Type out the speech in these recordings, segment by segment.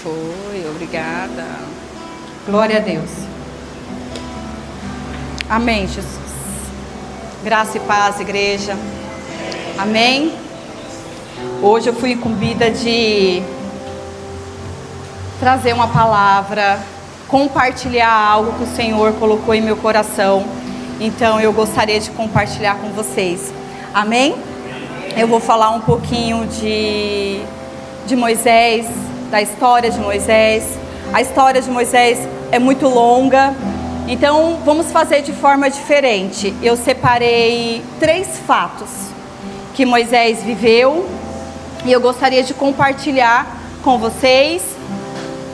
Foi, obrigada. Glória a Deus. Amém, Jesus. Graça e paz, igreja. Amém. Hoje eu fui incumbida de trazer uma palavra, compartilhar algo que o Senhor colocou em meu coração. Então eu gostaria de compartilhar com vocês. Amém? Eu vou falar um pouquinho de Moisés, da história de Moisés. A história de Moisés é muito longa, então vamos fazer de forma diferente. Eu separei 3 fatos que Moisés viveu e eu gostaria de compartilhar com vocês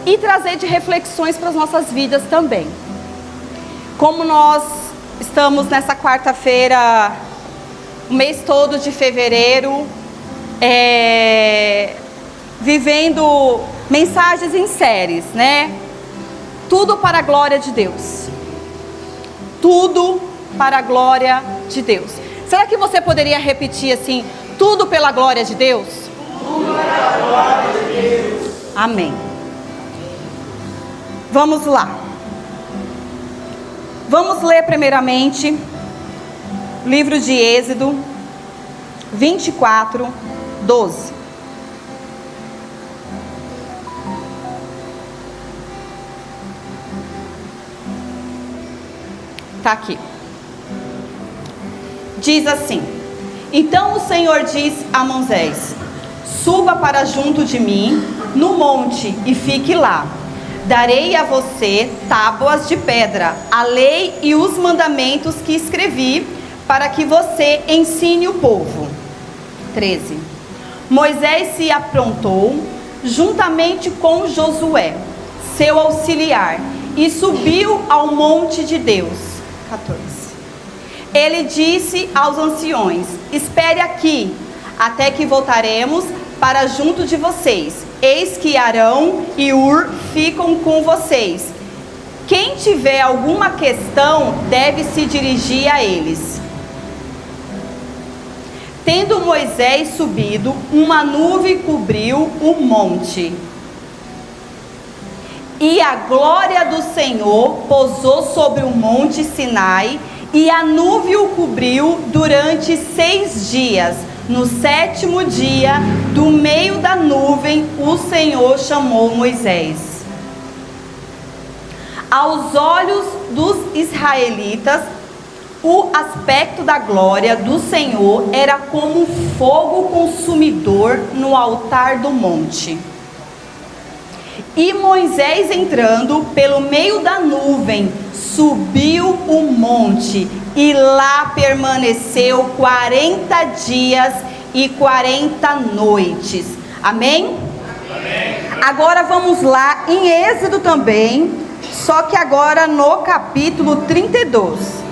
e trazer de reflexões para as nossas vidas também. Como nós estamos nessa quarta-feira, o mês todo de fevereiro, vivendo mensagens em séries, né? Tudo para a glória de Deus. Tudo para a glória de Deus. Será que você poderia repetir assim: tudo pela glória de Deus? Tudo para a glória de Deus. Amém. Vamos lá. Vamos ler primeiramente livro de Êxodo 24, 12. Está aqui. Diz assim: Então o Senhor disse a Moisés: Suba para junto de mim no monte e fique lá. Darei a você tábuas de pedra, a lei e os mandamentos que escrevi, para que você ensine o povo. 13. Moisés se aprontou juntamente com Josué, seu auxiliar, e subiu ao monte de Deus. 14. Ele disse aos anciões: Espere aqui, até que voltaremos para junto de vocês. Eis que Arão e Hur ficam com vocês. Quem tiver alguma questão deve se dirigir a eles. Tendo Moisés subido, uma nuvem cobriu o monte. E a glória do Senhor pousou sobre o monte Sinai, e a nuvem o cobriu durante 6 dias. No 7º dia, do meio da nuvem, o Senhor chamou Moisés. Aos olhos dos israelitas, o aspecto da glória do Senhor era como um fogo consumidor no altar do monte. E Moisés, entrando pelo meio da nuvem, subiu o monte e lá permaneceu 40 dias e 40 noites. Amém? Amém. Agora vamos lá em Êxodo também, só que agora no capítulo 32.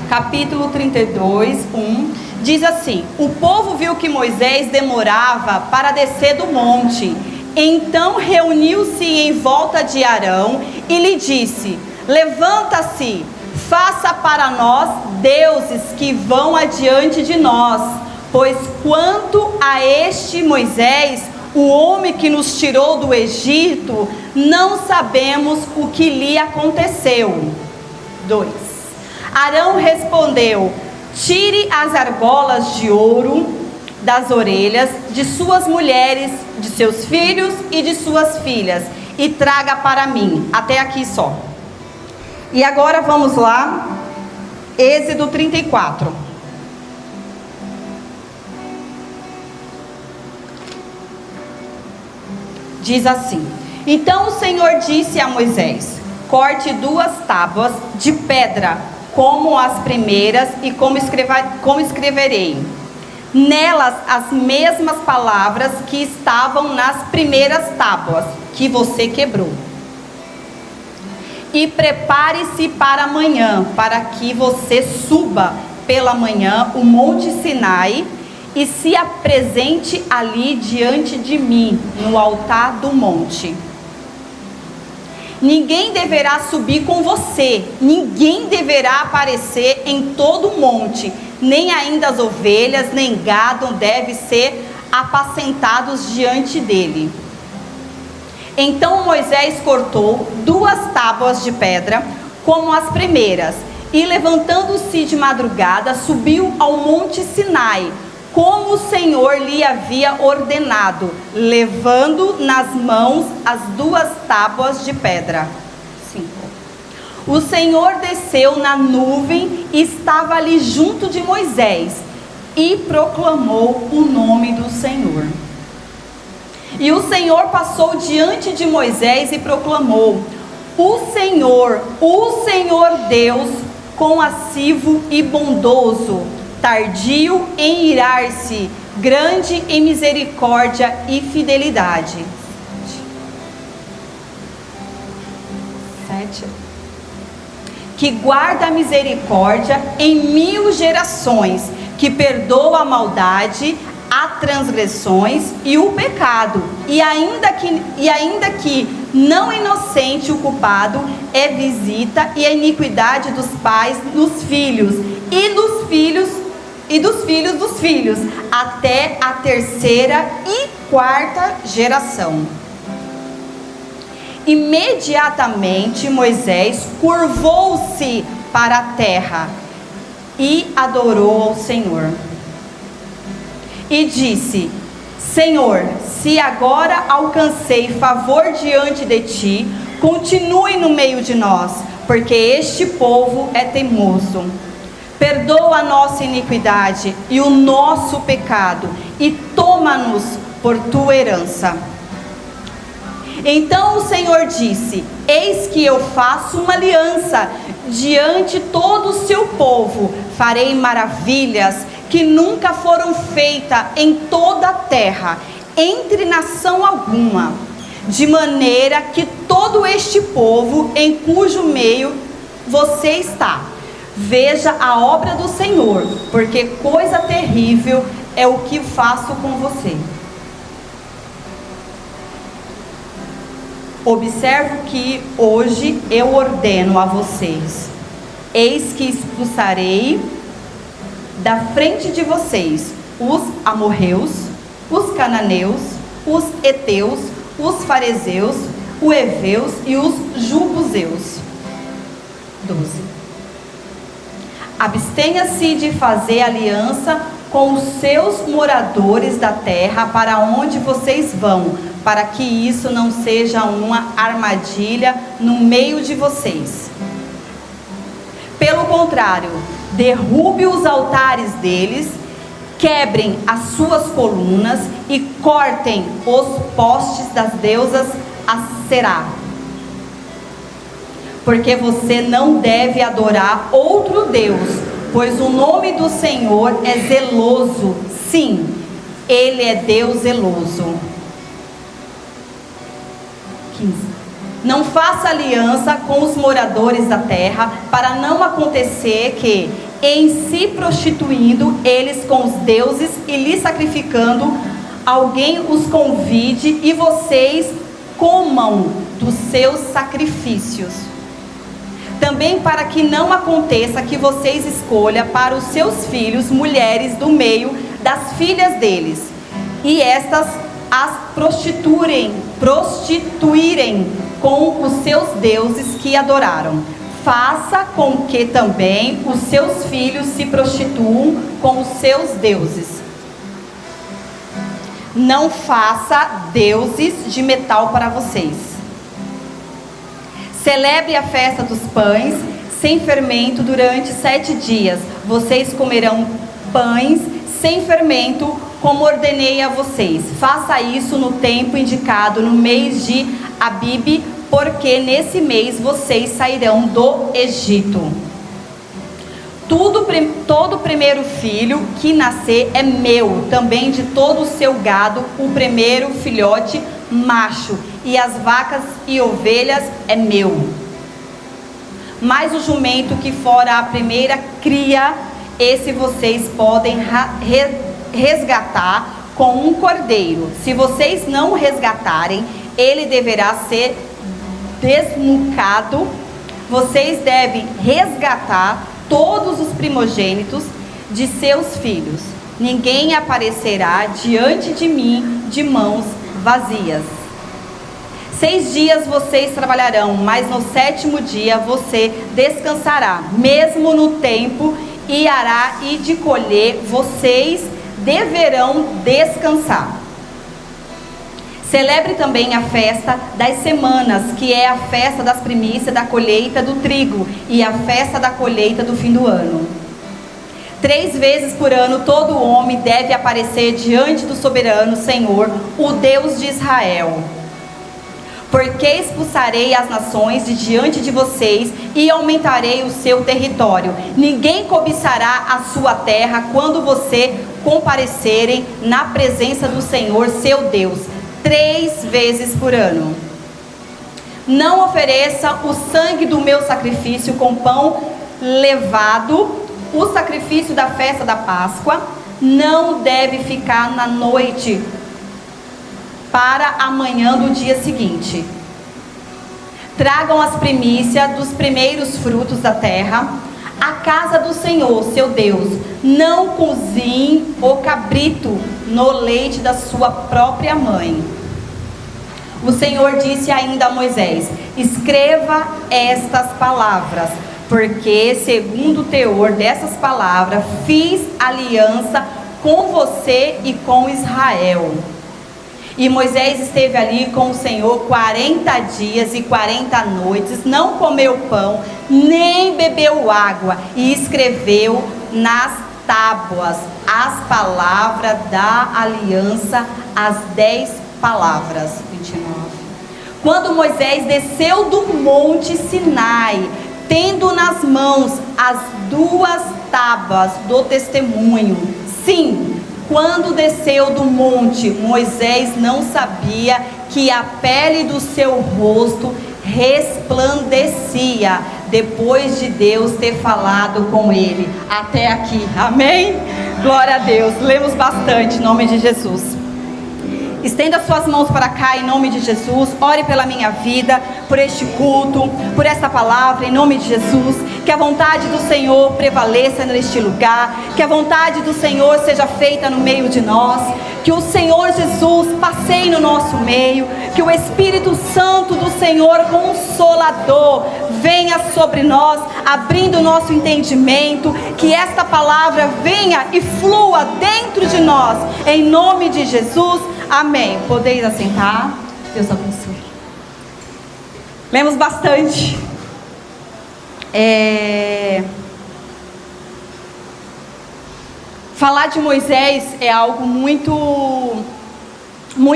Capítulo 32, 1, diz assim: O povo viu que Moisés demorava para descer do monte. Então reuniu-se em volta de Arão e lhe disse: Levanta-se, faça para nós deuses que vão adiante de nós, pois quanto a este Moisés, o homem que nos tirou do Egito, não sabemos o que lhe aconteceu. 2. Arão respondeu: Tire as argolas de ouro das orelhas de suas mulheres, de seus filhos e de suas filhas, e traga para mim. Até aqui só. E agora vamos lá, Êxodo 34. Diz assim: Então o Senhor disse a Moisés: Corte 2 tábuas de pedra, como as primeiras, e como escreverei nelas as mesmas palavras que estavam nas primeiras tábuas que você quebrou. E prepare-se para amanhã, para que você suba pela manhã o monte Sinai e se apresente ali diante de mim, no altar do monte. Ninguém deverá subir com você, ninguém deverá aparecer em todo o monte, nem ainda as ovelhas, nem gado deve ser apacentados diante dele. Então Moisés cortou 2 tábuas de pedra, como as primeiras, e levantando-se de madrugada, subiu ao monte Sinai, como o Senhor lhe havia ordenado, levando nas mãos as 2 tábuas de pedra. 5. O Senhor desceu na nuvem e estava ali junto de Moisés, e proclamou o nome do Senhor. E o Senhor passou diante de Moisés e proclamou: o Senhor Deus, compassivo e bondoso, tardio em irar-se, grande em misericórdia e fidelidade. 7. Que guarda a misericórdia em 1000 gerações, que perdoa a maldade, as transgressões e o pecado, e ainda que não inocente o culpado, é visita e a iniquidade dos pais nos filhos, e dos filhos dos filhos, até a 3ª e 4ª geração. Imediatamente Moisés curvou-se para a terra e adorou ao Senhor. E disse: Senhor, se agora alcancei favor diante de ti, continue no meio de nós, porque este povo é teimoso. Perdoa a nossa iniquidade e o nosso pecado, e toma-nos por tua herança. Então o Senhor disse: eis que eu faço uma aliança diante todo o seu povo, farei maravilhas que nunca foram feitas em toda a terra, entre nação alguma, de maneira que todo este povo em cujo meio você está, veja a obra do Senhor, porque coisa terrível é o que faço com você. Observo que hoje eu ordeno a vocês: eis que expulsarei da frente de vocês os amorreus, os cananeus, os heteus, os fariseus, os heveus e os jebuseus. 12. Abstenha-se de fazer aliança com os seus moradores da terra para onde vocês vão, para que isso não seja uma armadilha no meio de vocês. Pelo contrário, derrube os altares deles, quebrem as suas colunas e cortem os postes das deusas Aserá. Porque você não deve adorar outro Deus, pois o nome do Senhor é zeloso. Sim, Ele é Deus zeloso. 15. Não faça aliança com os moradores da terra, para não acontecer que, em se prostituindo eles com os deuses e lhe sacrificando, alguém os convide e vocês comam dos seus sacrifícios. Também para que não aconteça que vocês escolham para os seus filhos mulheres do meio das filhas deles, e estas as prostituírem com os seus deuses que adoraram. Faça com que também os seus filhos se prostituam com os seus deuses. Não faça deuses de metal para vocês. Celebre a festa dos pães sem fermento durante 7 dias. Vocês comerão pães sem fermento, como ordenei a vocês. Faça isso no tempo indicado, no mês de Abibe, porque nesse mês vocês sairão do Egito. Todo primeiro filho que nascer é meu, também de todo o seu gado, o primeiro filhote macho, e as vacas e ovelhas é meu. Mas o jumento que for a primeira cria, esse vocês podem resgatar com um cordeiro. Se vocês não resgatarem, ele deverá ser desnucado. Vocês devem resgatar todos os primogênitos de seus filhos. ninguém aparecerá diante de mim de mãos vazias. 6 dias vocês trabalharão, mas no 7º dia você descansará. Mesmo no tempo e ará e de colher, vocês deverão descansar. Celebre também a festa das semanas, que é a festa das primícias da colheita do trigo e a festa da colheita do fim do ano. 3 vezes por ano todo homem deve aparecer diante do soberano Senhor, o Deus de Israel. Porque expulsarei as nações de diante de vocês e aumentarei o seu território. Ninguém cobiçará a sua terra quando você comparecerem na presença do Senhor seu Deus, 3 vezes por ano. Não ofereça o sangue do meu sacrifício com pão levado. O sacrifício da festa da Páscoa não deve ficar na noite para amanhã do dia seguinte. Tragam as primícias dos primeiros frutos da terra à casa do Senhor, seu Deus. Não cozinhe o cabrito no leite da sua própria mãe. O Senhor disse ainda a Moisés: escreva estas palavras, porque segundo o teor dessas palavras fiz aliança com você e com Israel. E Moisés esteve ali com o Senhor 40 dias e 40 noites, não comeu pão, nem bebeu água, e escreveu nas tábuas as palavras da aliança, as 10 palavras. 29. Quando Moisés desceu do monte Sinai, tendo nas mãos as 2 tábuas do testemunho, sim, quando desceu do monte, Moisés não sabia que a pele do seu rosto resplandecia, depois de Deus ter falado com ele. Até aqui, amém? Glória a Deus, lemos bastante em nome de Jesus. Estenda suas mãos para cá em nome de Jesus. Ore pela minha vida, por este culto, por esta palavra em nome de Jesus. Que a vontade do Senhor prevaleça neste lugar, que a vontade do Senhor seja feita no meio de nós, que o Senhor Jesus passeie no nosso meio, que o Espírito Santo do Senhor Consolador venha sobre nós, abrindo o nosso entendimento, que esta palavra venha e flua dentro de nós, em nome de Jesus. Amém. Podeis assentar. Deus abençoe. Lemos bastante. Falar de Moisés é algo muito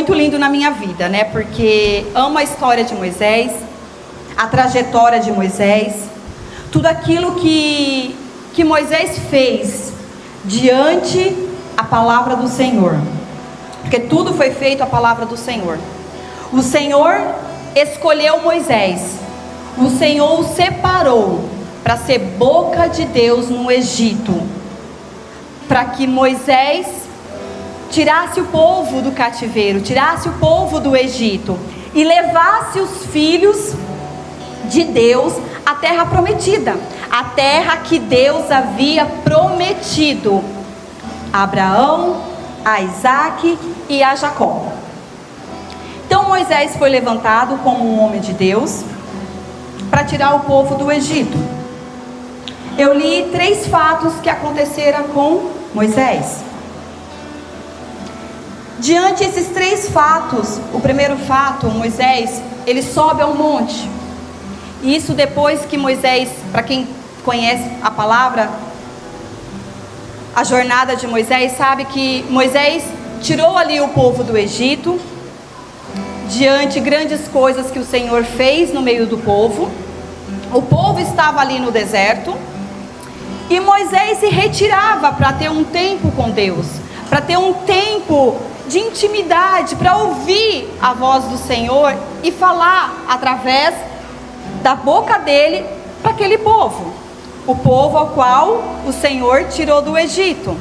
lindo na minha vida, né? Porque amo a história de Moisés, a trajetória de Moisés, tudo aquilo que Moisés fez diante a palavra do Senhor. Porque tudo foi feito à palavra do Senhor. O Senhor escolheu Moisés. O Senhor o separou para ser boca de Deus no Egito, para que Moisés tirasse o povo do cativeiro, tirasse o povo do Egito e levasse os filhos de Deus à terra prometida, a terra que Deus havia prometido a Abraão, a Isaac e a Jacó. Então Moisés foi levantado como um homem de Deus para tirar o povo do Egito. Eu li 3 fatos que aconteceram com Moisés. Diante desses 3 fatos, o primeiro fato, Moisés, ele sobe ao monte. E isso depois que Moisés, para quem conhece a palavra, a jornada de Moisés, sabe que Moisés tirou ali o povo do Egito, diante de grandes coisas que o Senhor fez no meio do povo. O povo estava ali no deserto, e Moisés se retirava para ter um tempo com Deus, para ter um tempo de intimidade, para ouvir a voz do Senhor e falar através da boca dele para aquele povo, o povo ao qual o Senhor tirou do Egito.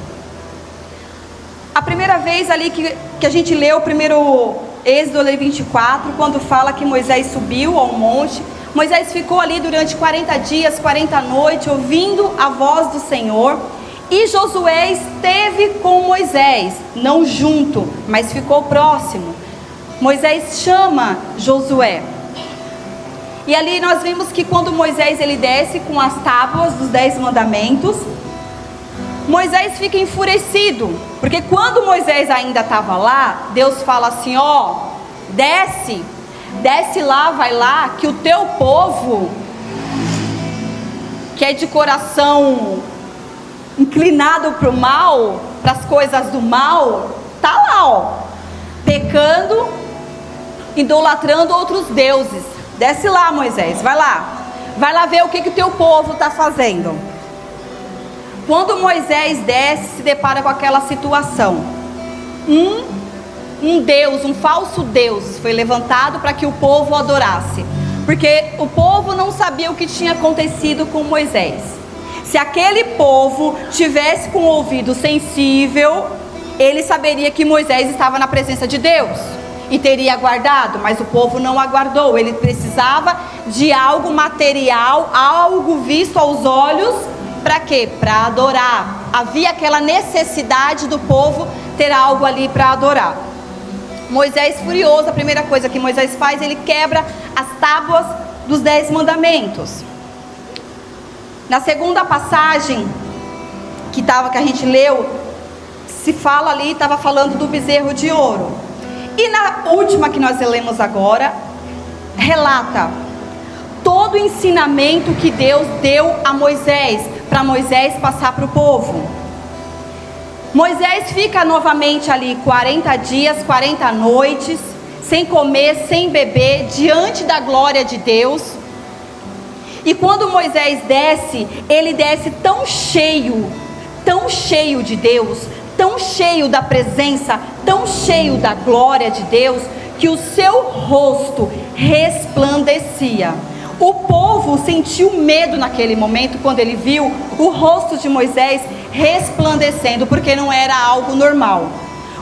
A primeira vez ali que a gente leu o primeiro Êxodo 24, quando fala que Moisés subiu ao monte, Moisés ficou ali durante 40 dias, 40 noites, ouvindo a voz do Senhor, E Josué esteve com Moisés, não junto, mas ficou próximo. Moisés chama Josué. E ali nós vimos que quando Moisés ele desce com as tábuas dos 10 mandamentos, Moisés fica enfurecido, porque quando Moisés ainda estava lá, Deus fala assim: ó, desce lá, vai lá, que o teu povo, que é de coração inclinado para o mal, para as coisas do mal, tá lá, ó, pecando, idolatrando outros deuses. Desce lá, Moisés, vai lá ver o que o teu povo está fazendo. Quando Moisés desce, se depara com aquela situação. Um deus, um falso deus foi levantado para que o povo adorasse, porque o povo não sabia o que tinha acontecido com Moisés. Se aquele povo tivesse com o ouvido sensível, ele saberia que Moisés estava na presença de Deus e teria aguardado, mas o povo não aguardou. Ele precisava de algo material, algo visto aos olhos. Para quê? Para adorar. Havia aquela necessidade do povo ter algo ali para adorar. Moisés, furioso, a primeira coisa que Moisés faz, ele quebra as tábuas dos 10 mandamentos. Na segunda passagem que a gente leu, se fala ali, estava falando do bezerro de ouro. E na última que nós lemos agora, relata todo o ensinamento que Deus deu a Moisés, para Moisés passar para o povo. Moisés fica novamente ali 40 dias, 40 noites, sem comer, sem beber, diante da glória de Deus. E quando Moisés desce, ele desce tão cheio de Deus, tão cheio da presença, tão cheio da glória de Deus, que o seu rosto resplandecia. O povo sentiu medo naquele momento, quando ele viu o rosto de Moisés resplandecendo, porque não era algo normal.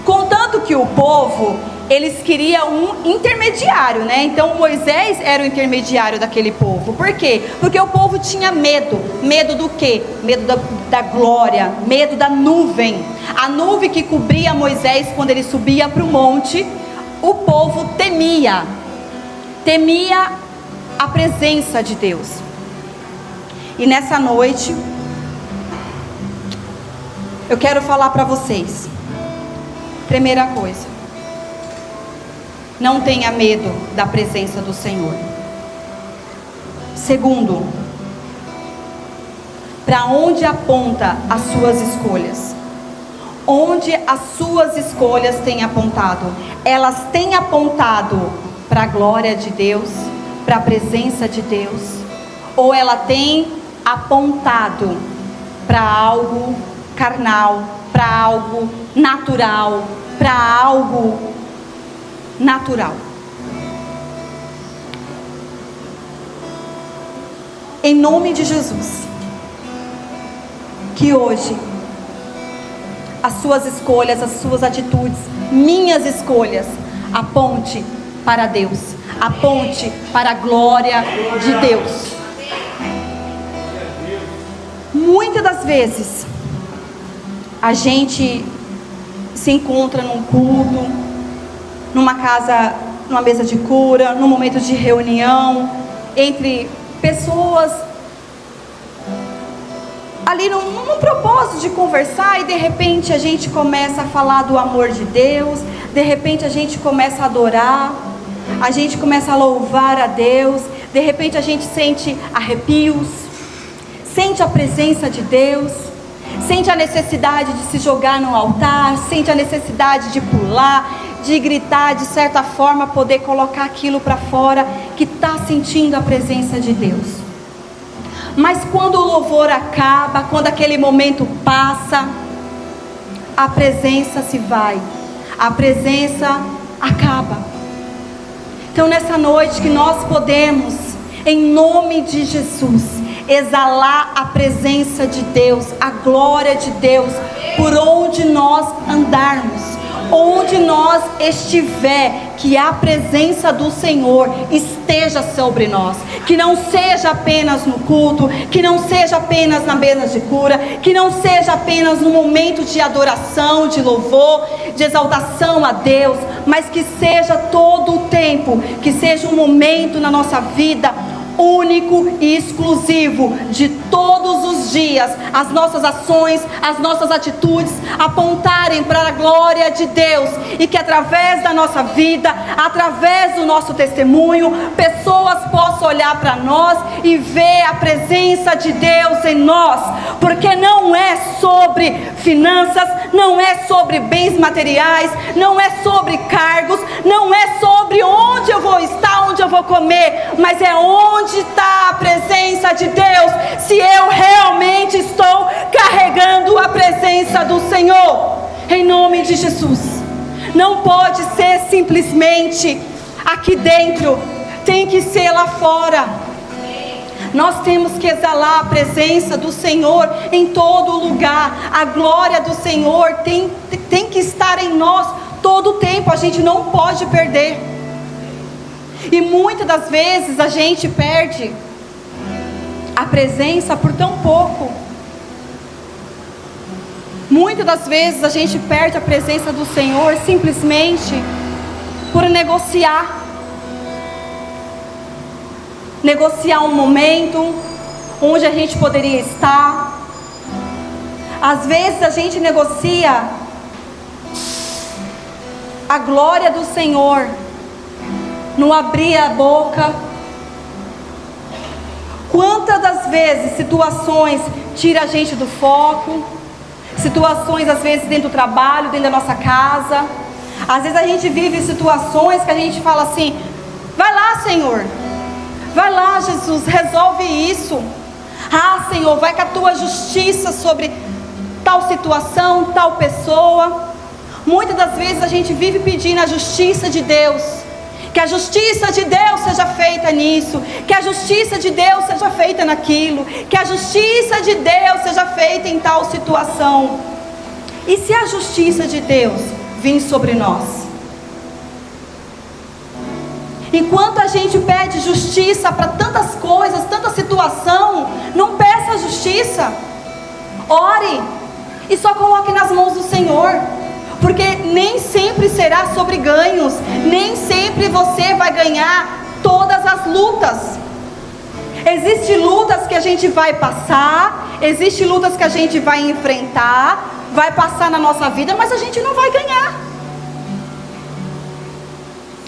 Contanto que o povo, eles queriam um intermediário, né? Então Moisés era o intermediário daquele povo. Por quê? Porque o povo tinha medo. Medo do quê? Medo da glória, medo da nuvem. A nuvem que cobria Moisés quando ele subia para o monte, o povo temia a presença de Deus. E nessa noite, eu quero falar para vocês. Primeira coisa, não tenha medo da presença do Senhor. Segundo, para onde aponta as suas escolhas? Onde as suas escolhas têm apontado? Elas têm apontado para a glória de Deus, para a presença de Deus, ou ela tem apontado para algo carnal, para algo natural, para algo natural? Em nome de Jesus, que hoje as suas escolhas, as suas atitudes, minhas escolhas, aponte para Deus, aponte para a glória de Deus. Muitas das vezes a gente se encontra num culto, numa casa, numa mesa de cura, num momento de reunião, entre pessoas ali num propósito de conversar, e de repente a gente começa a falar do amor de Deus, de repente a gente começa a adorar, a gente começa a louvar a Deus, de repente a gente sente arrepios, sente a presença de Deus, sente a necessidade de se jogar no altar, sente a necessidade de pular, de gritar, de certa forma poder colocar aquilo para fora, que está sentindo a presença de Deus. Mas quando o louvor acaba, quando aquele momento passa, a presença se vai, a presença acaba. Então nessa noite que nós podemos, em nome de Jesus, exalar a presença de Deus, a glória de Deus, por onde nós andarmos, onde nós estiver, que a presença do Senhor esteja sobre nós, que não seja apenas no culto, que não seja apenas na mesa de cura, que não seja apenas no momento de adoração, de louvor, de exaltação a Deus, mas que seja todo o tempo, que seja um momento na nossa vida único e exclusivo, de todos os dias, as nossas ações, as nossas atitudes apontarem para a glória de Deus, e que através da nossa vida, através do nosso testemunho, pessoas possam olhar para nós e ver a presença de Deus em nós, porque não é sobre finanças, não é sobre bens materiais, não é sobre cargos, não é sobre onde eu vou estar, onde eu vou comer, mas é onde está a presença de Deus, se eu realmente estou carregando a presença do Senhor, em nome de Jesus. Não pode ser simplesmente aqui dentro, tem que ser lá fora. Nós temos que exalar a presença do Senhor em todo lugar. A glória do Senhor tem que estar em nós todo o tempo, a gente não pode perder. E muitas das vezes a gente perde a presença por tão pouco. Muitas das vezes a gente perde a presença do Senhor simplesmente por negociar um momento onde a gente poderia estar. Às vezes a gente negocia a glória do Senhor no abrir a boca. Quantas das vezes situações tiram a gente do foco, situações às vezes dentro do trabalho, dentro da nossa casa. Às vezes a gente vive situações que a gente fala assim: vai lá, Senhor, vai lá, Jesus, resolve isso. Ah, Senhor, vai com a tua justiça sobre tal situação, tal pessoa. Muitas das vezes a gente vive pedindo a justiça de Deus, que a justiça de Deus seja feita nisso, que a justiça de Deus seja feita naquilo, que a justiça de Deus seja feita em tal situação. E se a justiça de Deus vir sobre nós? Enquanto a gente pede justiça para tantas coisas, tanta situação, não peça justiça. Ore e só coloque nas mãos do Senhor, porque nem sempre será sobre ganhos, nem sempre você vai ganhar todas as lutas. Existem lutas que a gente vai passar, existem lutas que a gente vai enfrentar, vai passar na nossa vida, mas a gente não vai ganhar.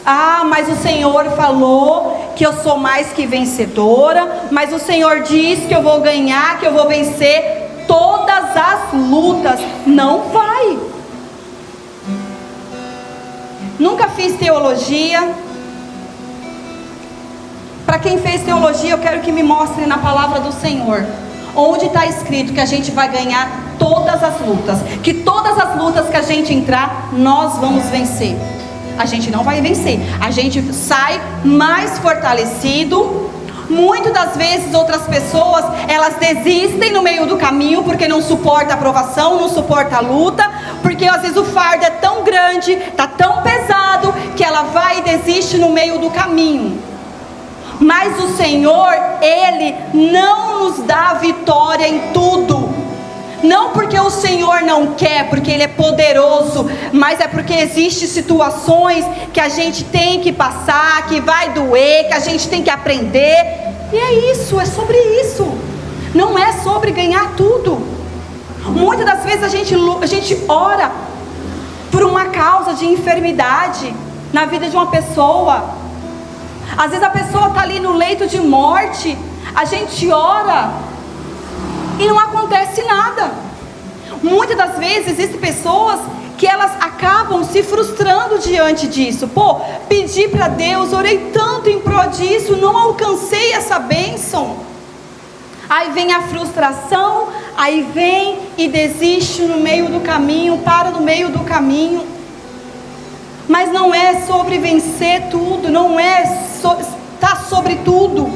Ah, mas o Senhor falou que eu sou mais que vencedora, mas o Senhor diz que eu vou ganhar, que eu vou vencer todas as lutas. Não vai. Nunca fiz teologia. Para quem fez teologia, eu quero que me mostre na palavra do Senhor onde está escrito que a gente vai ganhar todas as lutas, que todas as lutas que a gente entrar, nós vamos vencer. A gente não vai vencer, a gente sai mais fortalecido. Muitas das vezes outras pessoas, elas desistem no meio do caminho, porque não suporta a provação, não suporta a luta, porque às vezes o fardo é tão grande, está tão pesado, que ela vai e desiste no meio do caminho. Mas o Senhor, Ele não nos dá vitória em tudo. Não porque o Senhor não quer, porque Ele é poderoso, mas é porque existem situações que a gente tem que passar, que vai doer, que a gente tem que aprender. E é isso, é sobre isso. Não é sobre ganhar tudo. Muitas das vezes a gente ora por uma causa de enfermidade na vida de uma pessoa. Às vezes a pessoa está ali no leito de morte, a gente ora e não acontece nada. Muitas das vezes existem pessoas que elas acabam se frustrando diante disso. Pô, pedi para Deus, orei tanto em prol disso, não alcancei essa bênção. Aí vem a frustração, aí vem e desiste no meio do caminho, para no meio do caminho. Mas não é sobre vencer tudo, não é estar sobre tudo,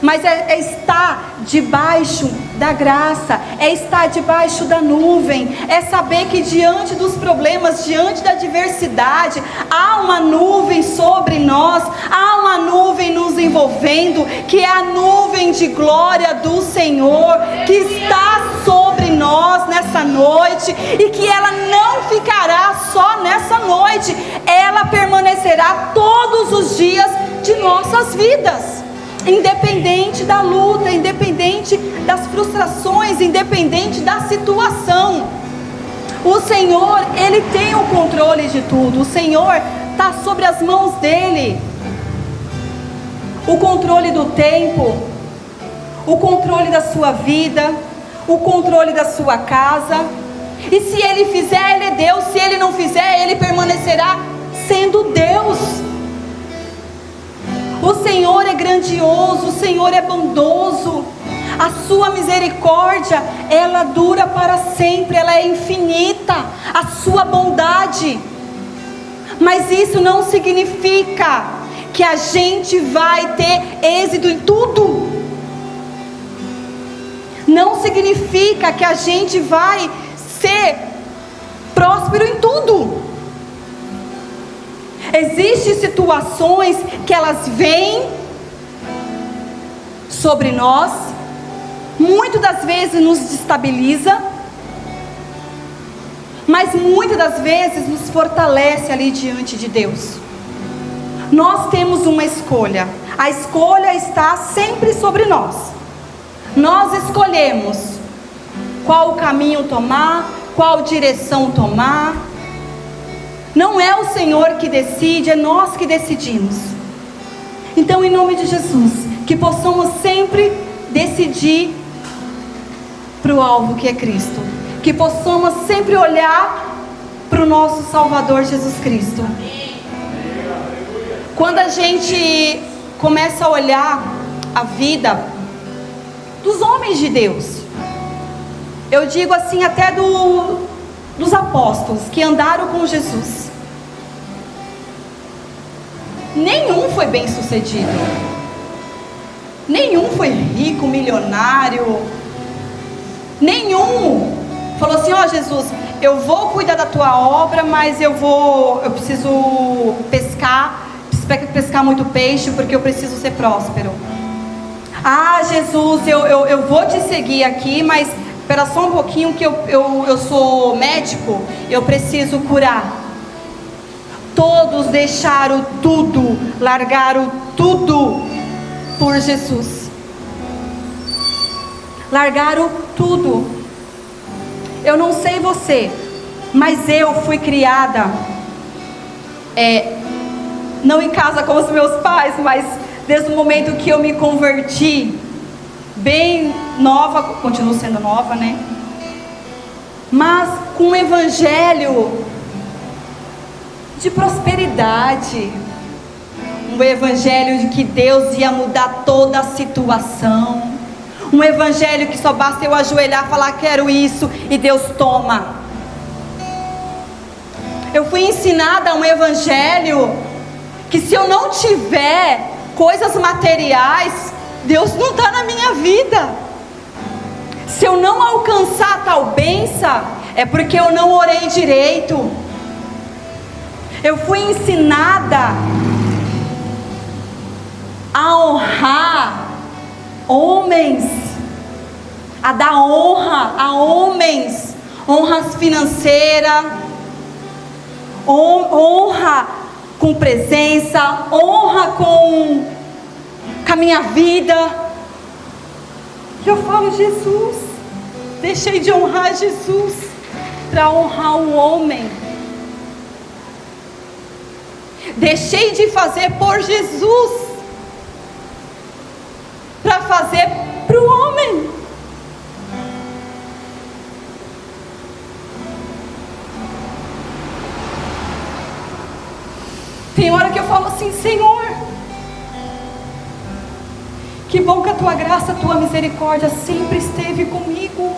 mas é estar debaixo da graça, é estar debaixo da nuvem, é saber que diante dos problemas, diante da adversidade, há uma nuvem sobre nós, há uma nuvem nos envolvendo, que é a nuvem de glória do Senhor, que está sobre nós nessa noite, e que ela não ficará só nessa noite, ela permanecerá todos os dias de nossas vidas. Independente da luta, independente das frustrações, independente da situação, o Senhor, Ele tem o controle de tudo. O Senhor está sobre as mãos dEle. O controle do tempo, o controle da sua vida, o controle da sua casa. E se Ele fizer, Ele é Deus. Se Ele não fizer, Ele permanecerá sendo Deus. O Senhor é grandioso, o Senhor é bondoso, a sua misericórdia, ela dura para sempre, ela é infinita, a sua bondade. Mas isso não significa que a gente vai ter êxito em tudo. Não significa que a gente vai ser próspero em tudo. Existem situações que elas vêm sobre nós, muitas das vezes nos destabiliza, mas muitas das vezes nos fortalece ali diante de Deus. Nós temos uma escolha, a escolha está sempre sobre nós. Nós escolhemos qual caminho tomar, qual direção tomar. Não é o Senhor que decide, é nós que decidimos. Então, em nome de Jesus, que possamos sempre decidir para o alvo que é Cristo. Que possamos sempre olhar para o nosso Salvador Jesus Cristo. Quando a gente começa a olhar a vida dos homens de Deus, eu digo assim até dos apóstolos que andaram com Jesus, nenhum foi bem sucedido, nenhum foi rico, milionário, nenhum falou assim: ó Jesus, eu vou cuidar da tua obra, mas eu preciso pescar muito peixe, porque eu preciso ser próspero. Ah Jesus, eu vou te seguir aqui, mas espera só um pouquinho que eu sou médico, eu preciso curar. Todos deixaram tudo, largaram tudo por Jesus. Largaram tudo. Eu não sei você, mas eu fui criada, não em casa com os meus pais, mas desde o momento que eu me converti, bem nova, continuo sendo nova, né? Mas com um evangelho de prosperidade, um evangelho de que Deus ia mudar toda a situação, um evangelho que só basta eu ajoelhar e falar: quero isso, e Deus toma. Eu fui ensinada a um evangelho que se eu não tiver coisas materiais, Deus não está na minha vida. Se eu não alcançar tal bênção, é porque eu não orei direito. Eu fui ensinada a honrar homens, a dar honra a homens, honras financeiras, honra com presença, honra com a minha vida. E eu falo: Jesus, deixei de honrar Jesus para honrar o homem. Deixei de fazer por Jesus para fazer para o homem. Tem hora que eu falo assim: Senhor, que bom que a tua graça, a tua misericórdia sempre esteve comigo,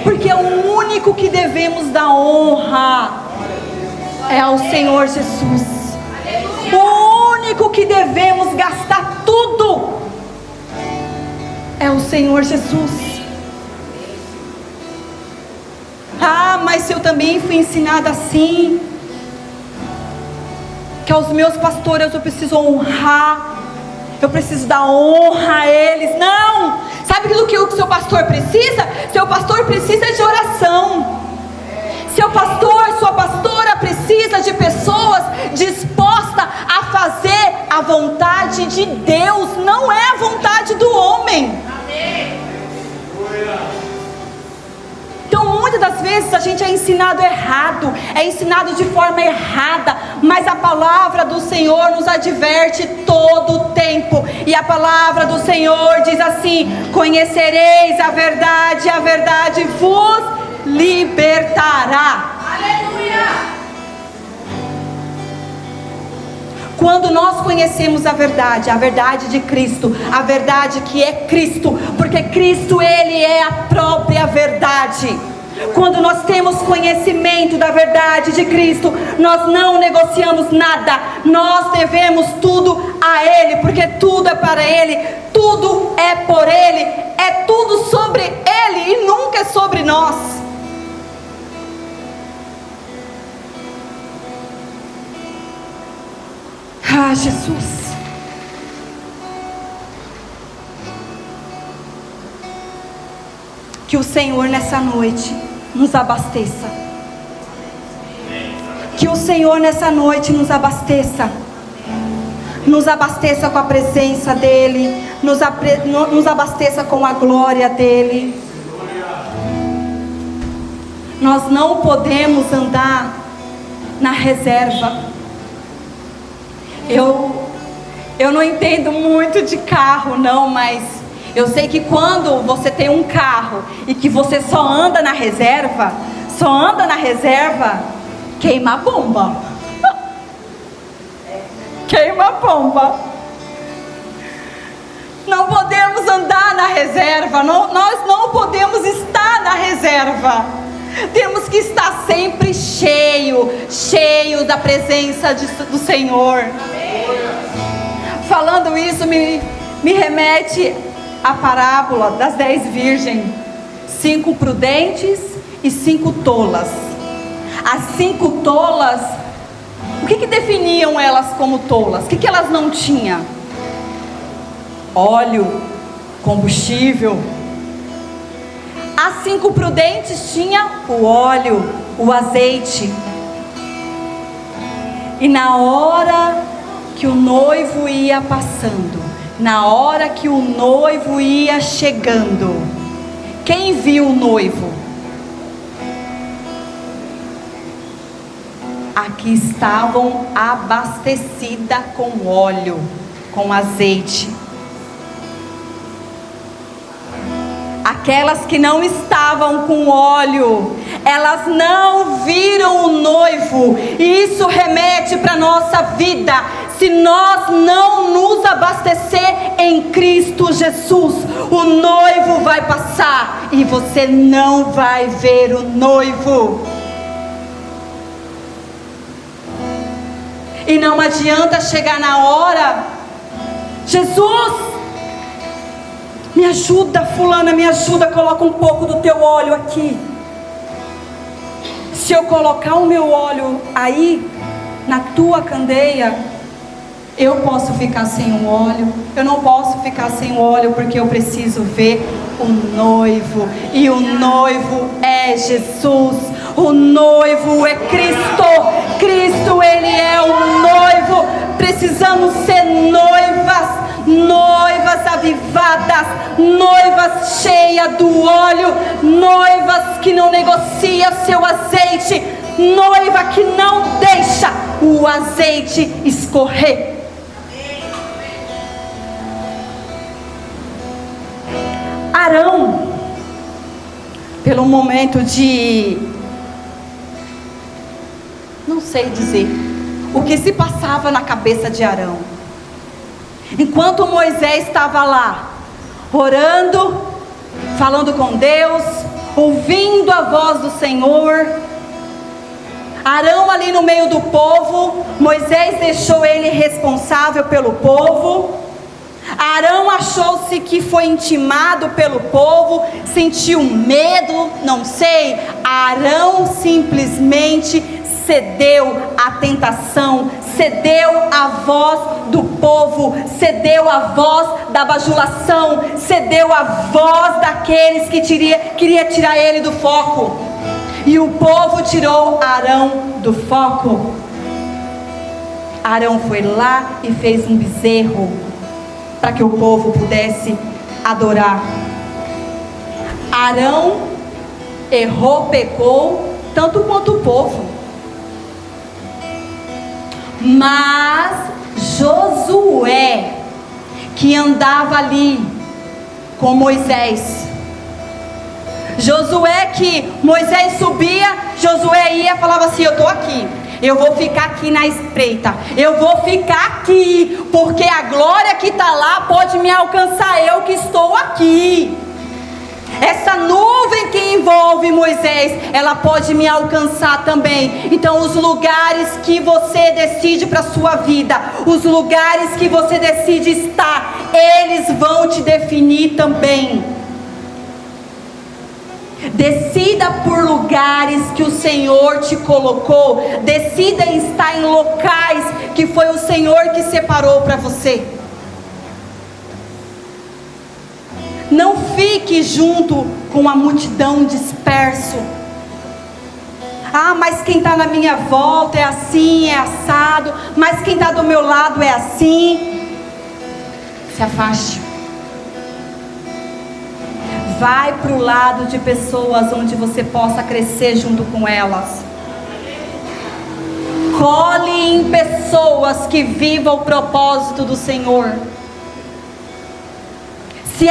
porque é o único que devemos dar honra é ao Senhor Jesus. O único que devemos gastar tudo é o Senhor Jesus. Ah, mas se eu também fui ensinada assim, que aos meus pastores eu preciso honrar, eu preciso dar honra a eles. Não! Sabe aquilo que o seu pastor precisa? Seu pastor precisa de oração. Seu pastor, sua pastora precisa de pessoas dispostas a fazer a vontade de Deus, não é a vontade do homem. Então muitas das vezes a gente é ensinado errado, é ensinado de forma errada, mas a palavra do Senhor nos adverte todo o tempo, e a palavra do Senhor diz assim: conhecereis a verdade vos libertará. Aleluia! Quando nós conhecemos a verdade de Cristo, a verdade que é Cristo, porque Cristo, Ele é a própria verdade. Quando nós temos conhecimento da verdade de Cristo, nós não negociamos nada, nós devemos tudo a Ele, porque tudo é para Ele, tudo é por Ele, é tudo sobre Ele e nunca é sobre nós. Ah, Jesus. Que o Senhor nessa noite nos abasteça. Que o Senhor nessa noite nos abasteça. Nos abasteça com a presença dEle. Nos abasteça com a glória dEle. Nós não podemos andar na reserva. Eu não entendo muito de carro não, mas eu sei que quando você tem um carro e que você só anda na reserva, queima a bomba. Queima a bomba. Não podemos andar na reserva, nós não podemos estar na reserva. Temos que estar sempre cheio da presença do Senhor. Falando isso, me remete à parábola das 10 virgens: 5 prudentes e 5 tolas. As 5 tolas, o que definiam elas como tolas? O que elas não tinham? Óleo, combustível. As 5 prudentes tinham o óleo, o azeite. E na hora que o noivo ia passando, na hora que o noivo ia chegando, quem viu o noivo? Aqui estavam abastecidas com óleo, com azeite. Aquelas que não estavam com óleo, elas não viram o noivo. E isso remete para a nossa vida. Se nós não nos abastecer em Cristo Jesus, o noivo vai passar e você não vai ver o noivo. E não adianta chegar na hora: Jesus, me ajuda, fulana, me ajuda, coloca um pouco do teu óleo aqui. Se eu colocar o meu óleo aí, na tua candeia, eu posso ficar sem o óleo. Eu não posso ficar sem o óleo, porque eu preciso ver o noivo. E o noivo é Jesus. O noivo é Cristo. Cristo, Ele é o noivo. Precisamos ser noivas avivadas, noivas cheias do óleo, noivas que não negocia seu azeite, noiva que não deixa o azeite escorrer. Arão, pelo momento de, não sei dizer o que se passava na cabeça de Arão, enquanto Moisés estava lá, orando, falando com Deus, ouvindo a voz do Senhor, Arão ali no meio do povo, Moisés deixou ele responsável pelo povo. Arão achou-se que foi intimado pelo povo, sentiu medo, não sei. Arão simplesmente cedeu à tentação, cedeu à voz do povo, cedeu à voz da bajulação, cedeu à voz daqueles que queria tirar ele do foco. E o povo tirou Arão do foco. Arão foi lá e fez um bezerro para que o povo pudesse adorar. Arão errou, pecou, tanto quanto o povo. Mas Josué, que andava ali com Moisés, Josué que Moisés subia, Josué ia e falava assim: eu estou aqui, eu vou ficar aqui na espreita, eu vou ficar aqui, porque a glória que está lá pode me alcançar, eu que estou aqui. Essa nuvem que envolve Moisés, ela pode me alcançar também. Então os lugares que você decide para a sua vida, os lugares que você decide estar, eles vão te definir também. Decida por lugares que o Senhor te colocou. Decida em estar em locais que foi o Senhor que separou para você. Não fique junto com a multidão disperso. Ah, mas quem está na minha volta é assim, é assado. Mas quem está do meu lado é assim. Se afaste. Vai para o lado de pessoas onde você possa crescer junto com elas. Cole em pessoas que vivam o propósito do Senhor. Se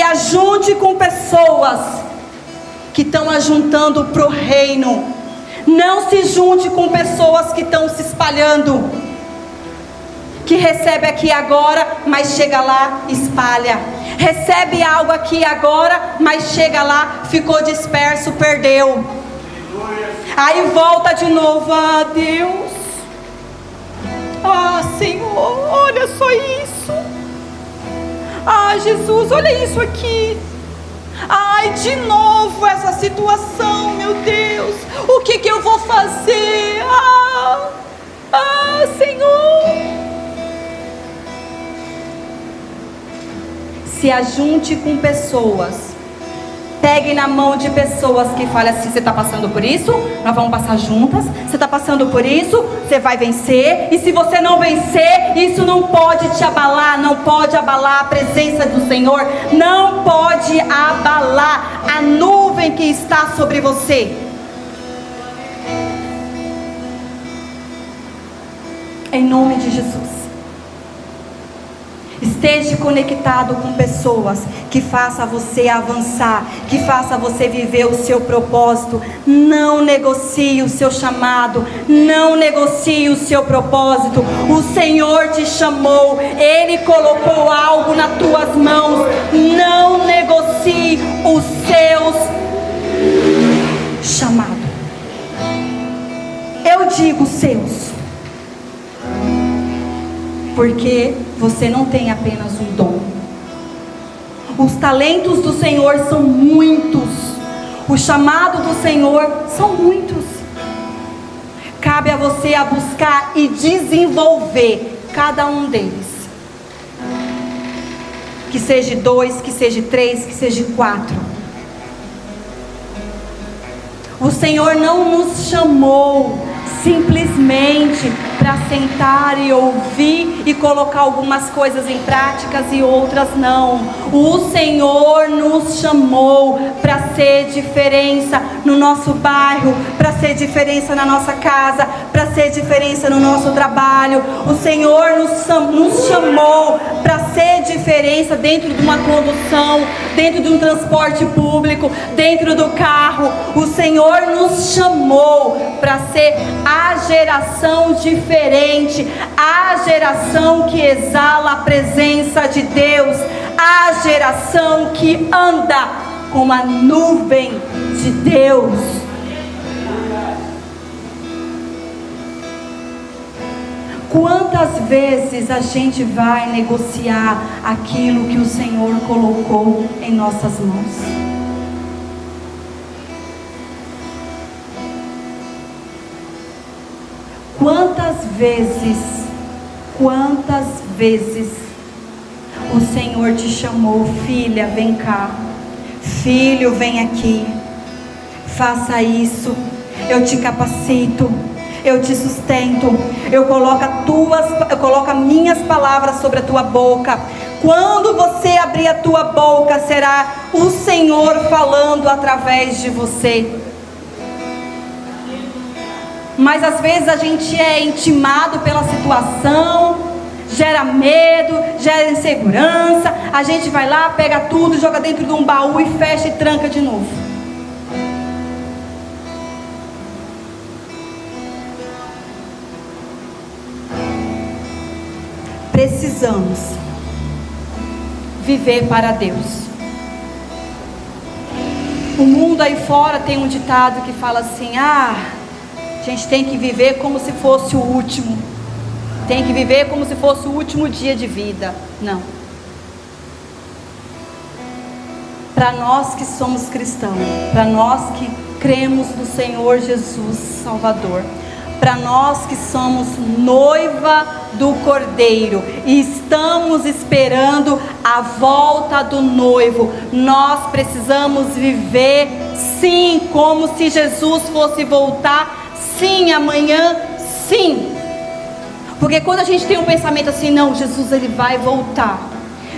ajunte com pessoas que estão ajuntando para o reino. Não se junte com pessoas que estão se espalhando, que recebe aqui agora, mas chega lá, espalha. Recebe algo aqui agora, mas chega lá, ficou disperso, perdeu. Aí volta de novo: ah, Deus, ah, Senhor, olha só isso. Ah, Jesus, olha isso aqui. Ai, de novo essa situação, meu Deus. O que eu vou fazer? Senhor. Se ajunte com pessoas. Pegue na mão de pessoas que falem assim: você está passando por isso? Nós vamos passar juntas. Você está passando por isso? Você vai vencer. E se você não vencer, isso não pode te abalar. Não pode abalar a presença do Senhor. Não pode abalar a nuvem que está sobre você. Em nome de Jesus. Esteja conectado com pessoas que façam você avançar, que façam você viver o seu propósito. Não negocie o seu chamado, não negocie o seu propósito. O Senhor te chamou, Ele colocou algo nas tuas mãos. Não negocie os seus chamados. Eu digo seus, porque você não tem apenas um dom. Os talentos do Senhor são muitos. O chamado do Senhor são muitos. Cabe a você a buscar e desenvolver cada um deles. Que seja 2, que seja 3, que seja 4. O Senhor não nos chamou simplesmente para sentar e ouvir e colocar algumas coisas em práticas e outras não. O Senhor nos chamou para ser diferença no nosso bairro, para ser diferença na nossa casa, para ser diferença no nosso trabalho. O Senhor nos chamou para ser diferença dentro de uma condução, dentro de um transporte público, dentro do carro. O Senhor nos chamou para ser a geração diferente, a geração que exala a presença de Deus, a geração que anda com a nuvem de Deus. Quantas vezes a gente vai negociar aquilo que o Senhor colocou em nossas mãos? Quantas vezes o Senhor te chamou: filha, vem cá, filho, vem aqui, faça isso, eu te capacito, eu te sustento, eu coloco as minhas palavras sobre a tua boca. Quando você abrir a tua boca, será o Senhor falando através de você. Mas às vezes a gente é intimado pela situação, gera medo, gera insegurança, a gente vai lá, pega tudo, joga dentro de um baú e fecha e tranca de novo. Precisamos viver para Deus. O mundo aí fora tem um ditado que fala assim: a gente tem que viver como se fosse o último. Tem que viver como se fosse o último dia de vida. Não. Para nós que somos cristãos, para nós que cremos no Senhor Jesus Salvador, para nós que somos noiva do Cordeiro e estamos esperando a volta do noivo, nós precisamos viver sim, como se Jesus fosse voltar. Sim, amanhã, sim. Porque quando a gente tem um pensamento assim: não, Jesus ele vai voltar,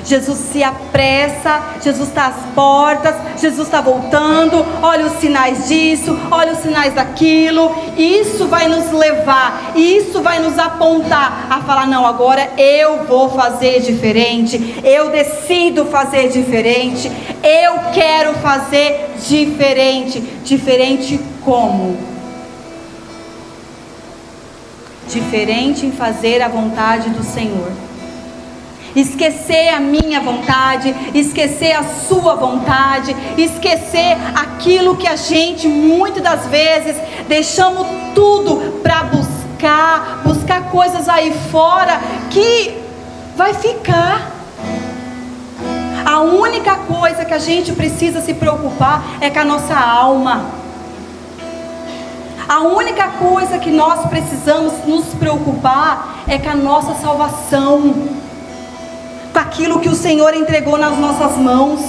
Jesus se apressa, Jesus está às portas, Jesus está voltando, olha os sinais disso, olha os sinais daquilo. Isso vai nos levar, isso vai nos apontar a falar: não, agora eu vou fazer diferente, eu decido fazer diferente, eu quero fazer diferente. Diferente como? Diferente em fazer a vontade do Senhor. Esquecer a minha vontade, esquecer a sua vontade, esquecer aquilo que a gente muitas das vezes deixamos tudo para buscar coisas aí fora que vai ficar. A única coisa que a gente precisa se preocupar é com a nossa alma. A única coisa que nós precisamos nos preocupar é com a nossa salvação, com aquilo que o Senhor entregou nas nossas mãos,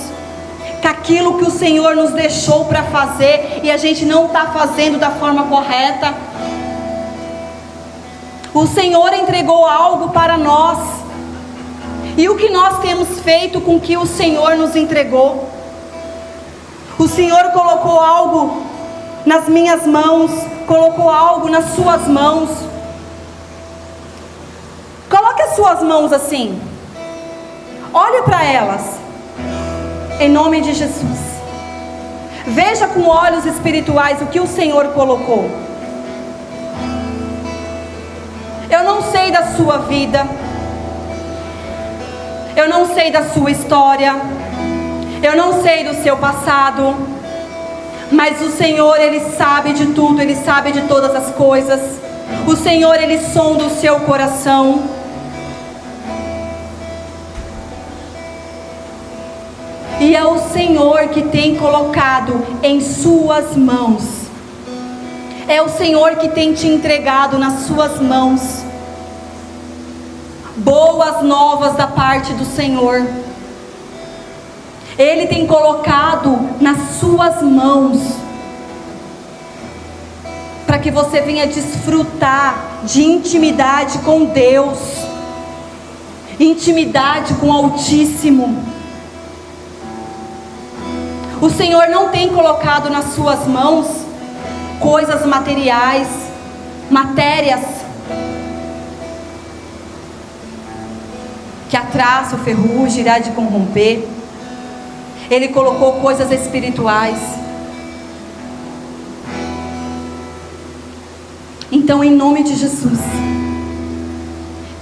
com aquilo que o Senhor nos deixou para fazer e a gente não está fazendo da forma correta. O Senhor entregou algo para nós, e o que nós temos feito com o que o Senhor nos entregou? O Senhor colocou algo nas minhas mãos, colocou algo nas suas mãos. Coloque as suas mãos assim, olhe para elas, em nome de Jesus. Veja com olhos espirituais o que o Senhor colocou. Eu não sei da sua vida, eu não sei da sua história, eu não sei do seu passado, mas o Senhor, Ele sabe de tudo, Ele sabe de todas as coisas. O Senhor, Ele sonda o seu coração. E é o Senhor que tem colocado em suas mãos. É o Senhor que tem te entregado nas suas mãos boas novas da parte do Senhor. Ele tem colocado nas suas mãos para que você venha desfrutar de intimidade com Deus, intimidade com o Altíssimo. O Senhor não tem colocado nas suas mãos coisas materiais, matérias que a traça, o ferrugem irá de corromper. Ele colocou coisas espirituais. Então, em nome de Jesus,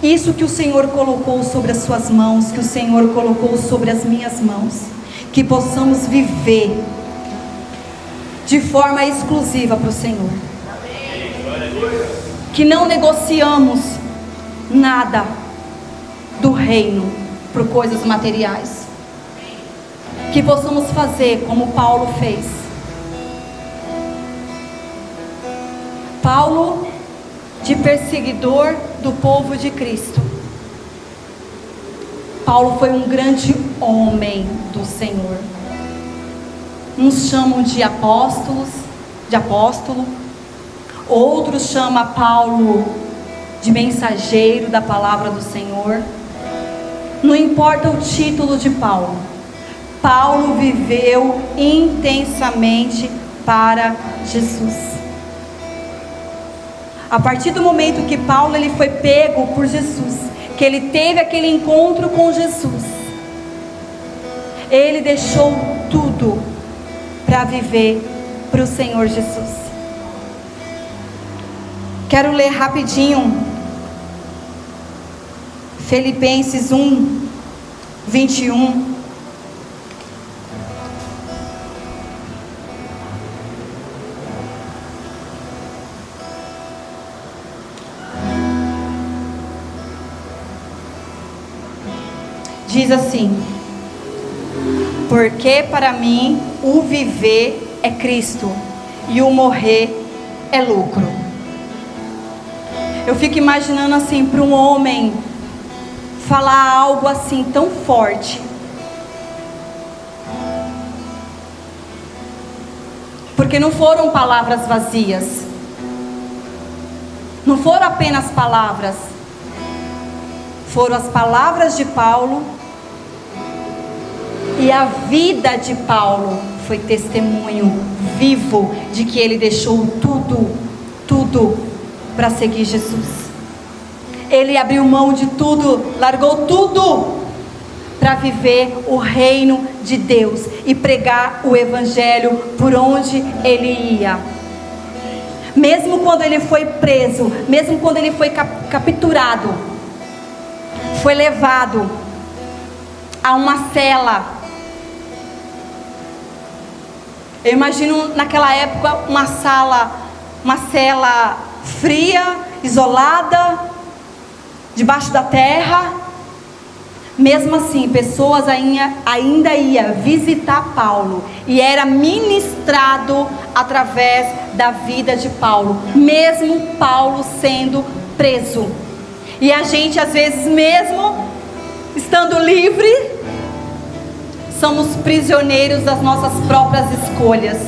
isso que o Senhor colocou sobre as suas mãos, que o Senhor colocou sobre as minhas mãos, que possamos viver de forma exclusiva para o Senhor. Que não negociamos nada do reino por coisas materiais. Que possamos fazer como Paulo fez. Paulo, de perseguidor do povo de Cristo. Paulo foi um grande homem do Senhor. Uns chamam de apóstolo, outros chamam Paulo de mensageiro da palavra do Senhor. Não importa o título de Paulo, Paulo viveu intensamente para Jesus. A partir do momento que Paulo ele foi pego por Jesus, que ele teve aquele encontro com Jesus, ele deixou tudo para viver para o Senhor Jesus. Quero ler rapidinho Filipenses 1:21. Diz assim: porque para mim o viver é Cristo e o morrer é lucro. Eu fico imaginando assim, para um homem falar algo assim tão forte. Porque não foram palavras vazias. Não foram apenas palavras. Foram as palavras de Paulo. E a vida de Paulo foi testemunho vivo de que ele deixou tudo para seguir Jesus. Ele abriu mão de tudo, largou tudo para viver o reino de Deus e pregar o evangelho por onde ele ia. Mesmo quando ele foi preso, mesmo quando ele foi capturado, foi levado a uma cela. Eu imagino naquela época uma cela fria, isolada, debaixo da terra. Mesmo assim, pessoas ainda iam visitar Paulo, e era ministrado através da vida de Paulo, mesmo Paulo sendo preso. E a gente às vezes, mesmo estando livre, somos prisioneiros das nossas próprias escolhas.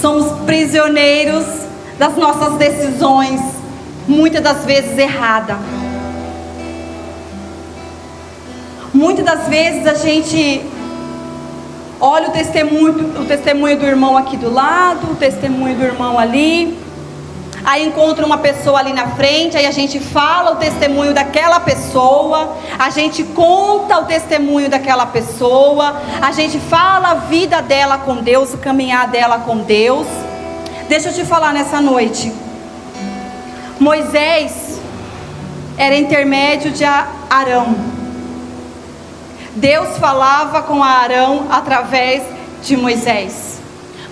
Somos prisioneiros das nossas decisões, muitas das vezes erradas. Muitas das vezes a gente olha o testemunho do irmão aqui do lado, o testemunho do irmão ali. Aí encontra uma pessoa ali na frente, aí a gente fala o testemunho daquela pessoa, a gente conta o testemunho daquela pessoa, a gente fala a vida dela com Deus, o caminhar dela com Deus. Deixa eu te falar nessa noite. Moisés era intermédio de Arão. Deus falava com Arão através de Moisés,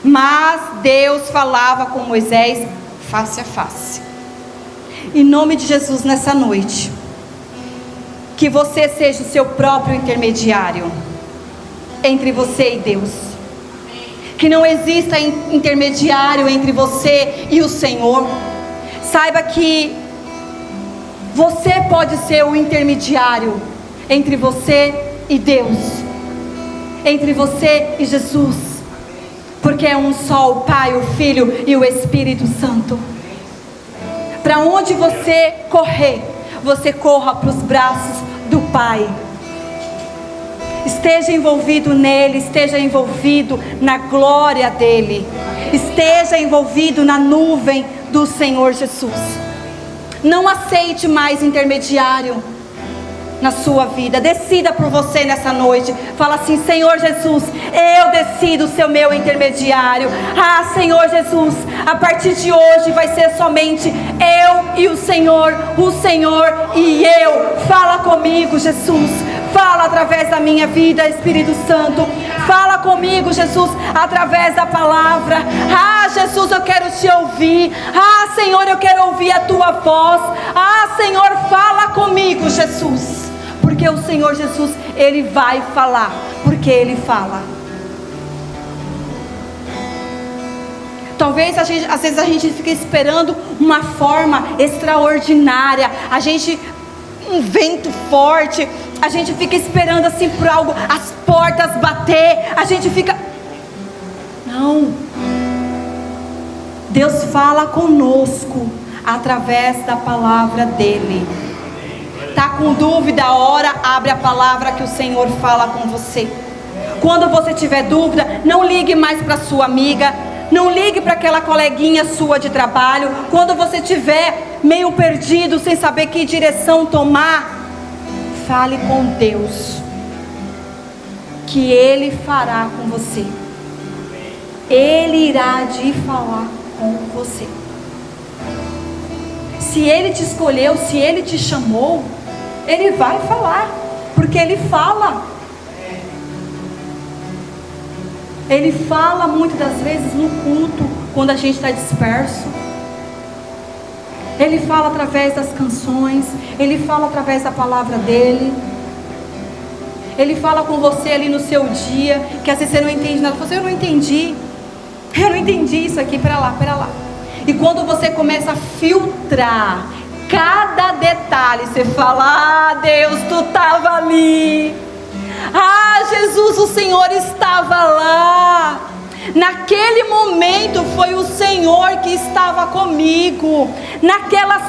mas Deus falava com Moisés face a face. Em nome de Jesus, nessa noite, que você seja o seu próprio intermediário entre você e Deus. Que não exista intermediário entre você e o Senhor. Saiba que você pode ser o intermediário entre você e Deus, entre você e Jesus, porque é um só, o Pai, o Filho e o Espírito Santo. Para onde você correr, você corra para os braços do Pai. Esteja envolvido nele, esteja envolvido na glória dele, esteja envolvido na nuvem do Senhor Jesus. Não aceite mais intermediário na sua vida. Decida por você nessa noite. Fala assim: Senhor Jesus, eu decido ser o meu intermediário. Senhor Jesus, a partir de hoje vai ser somente eu e o Senhor e eu. Fala comigo, Jesus. Fala através da minha vida, Espírito Santo. Fala comigo, Jesus, através da palavra. Jesus, eu quero te ouvir. Senhor, eu quero ouvir a tua voz. Senhor, fala comigo, Jesus. Porque o Senhor Jesus, Ele vai falar, porque Ele fala. Talvez às vezes a gente fica esperando uma forma extraordinária, um vento forte, a gente fica esperando assim por algo, as portas bater, a gente fica... Não. Deus fala conosco através da palavra dEle. Tá com dúvida? Ora, abre a palavra que o Senhor fala com você. Quando você tiver dúvida, não ligue mais para sua amiga, não ligue para aquela coleguinha sua de trabalho. Quando você estiver meio perdido, sem saber que direção tomar, fale com Deus, que Ele fará com você. Ele irá de falar com você. Se Ele te escolheu, se Ele te chamou, Ele vai falar, porque Ele fala. Ele fala muitas das vezes no culto, quando a gente está disperso. Ele fala através das canções, Ele fala através da palavra dEle. Ele fala com você ali no seu dia, que às vezes você não entende nada. Você, eu não entendi isso aqui, pera lá. E quando você começa a filtrar cada detalhe, você fala: ah, Deus, tu estava ali. Ah, Jesus, o Senhor estava lá. Naquele momento foi o Senhor que estava comigo. Naquela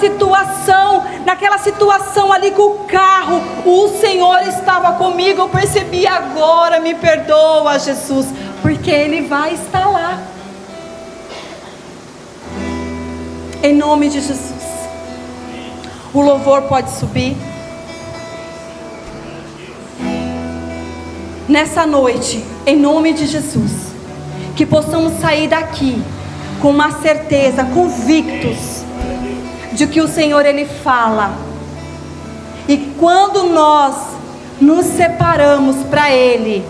situação ali com o carro, o Senhor estava comigo. Eu percebi agora, me perdoa, Jesus, porque Ele vai estar lá. Em nome de Jesus. O louvor pode subir. Nessa noite, em nome de Jesus, que possamos sair daqui com uma certeza, convictos de que o Senhor Ele fala. E quando nós nos separamos para Ele,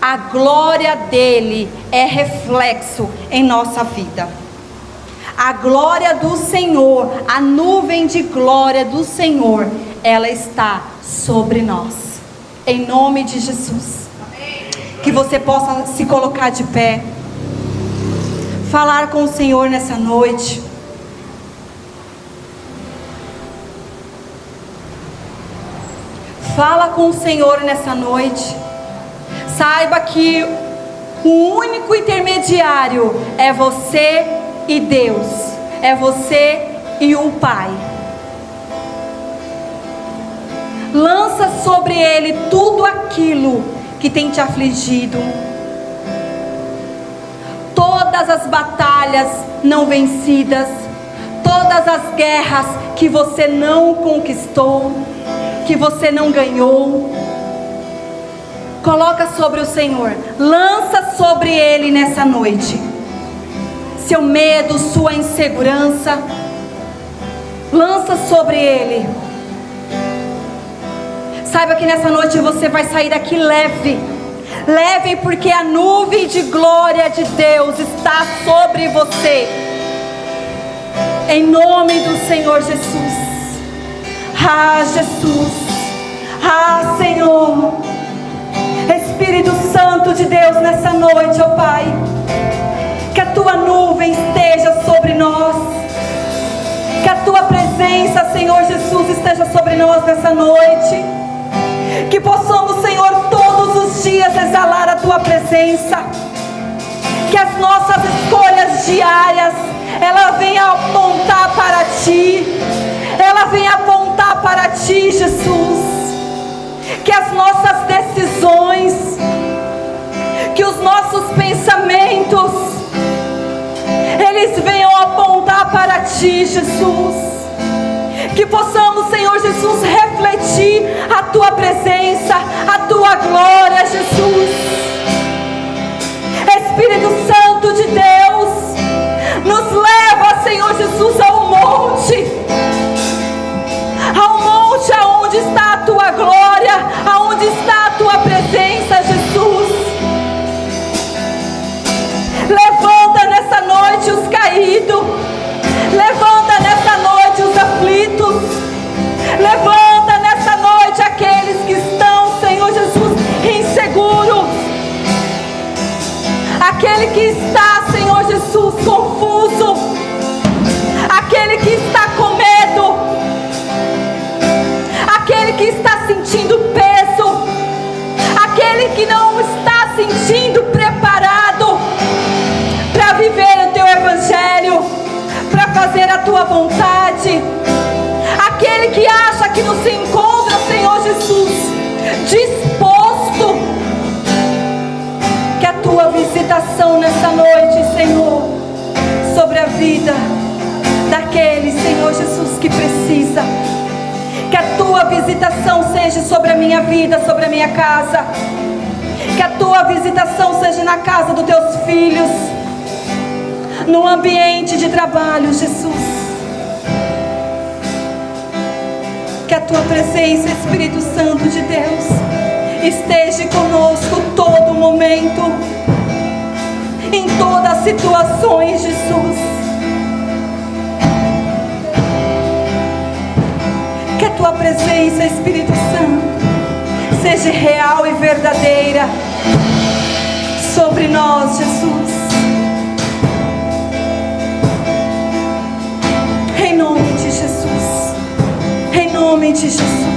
a glória dEle é reflexo em nossa vida. A glória do Senhor, a nuvem de glória do Senhor, ela está sobre nós. Em nome de Jesus. Que você possa se colocar de pé, falar com o Senhor nessa noite. Fala com o Senhor nessa noite. Saiba que o único intermediário é você e Deus, é você e o Pai. Lança sobre Ele tudo aquilo que tem te afligido, todas as batalhas não vencidas, todas as guerras que você não conquistou, que você não ganhou. Coloca sobre o Senhor, lança sobre Ele nessa noite seu medo, sua insegurança, lança sobre Ele. Saiba que nessa noite você vai sair daqui leve, leve, porque a nuvem de glória de Deus está sobre você, em nome do Senhor Jesus. Ah, Jesus, ah, Senhor, Espírito Santo de Deus, nessa noite, ó Pai, que a Tua nuvem esteja sobre nós, que a Tua presença, Senhor Jesus, esteja sobre nós nessa noite. Que possamos, Senhor, todos os dias exalar a Tua presença. Que as nossas escolhas diárias, ela venha apontar para Ti. Ela venha apontar para Ti, Jesus. Que as nossas decisões, que os nossos pensamentos, eles venham apontar para Ti, Jesus. Que possamos, Senhor Jesus, refletir a Tua presença, a Tua glória, Jesus. Espírito Santo de Deus, nos leva, Senhor Jesus, ao monte aonde está a Tua glória, aonde está a Tua presença, Jesus. Levanta nessa noite os caídos, levanta nessa noite os aflitos, aquele que acha que não se encontra, Senhor Jesus, disposto. Que a tua visitação nessa noite, Senhor, sobre a vida daquele, Senhor Jesus, que precisa. Que a tua visitação seja sobre a minha vida, sobre a minha casa. Que a tua visitação seja na casa dos teus filhos, no ambiente de trabalho, Jesus. Que a tua presença, Espírito Santo de Deus, esteja conosco todo momento, em todas as situações, Jesus. Que a tua presença, Espírito Santo, seja real e verdadeira sobre nós, Jesus. Em nome de Jesus. Em nome de Jesus.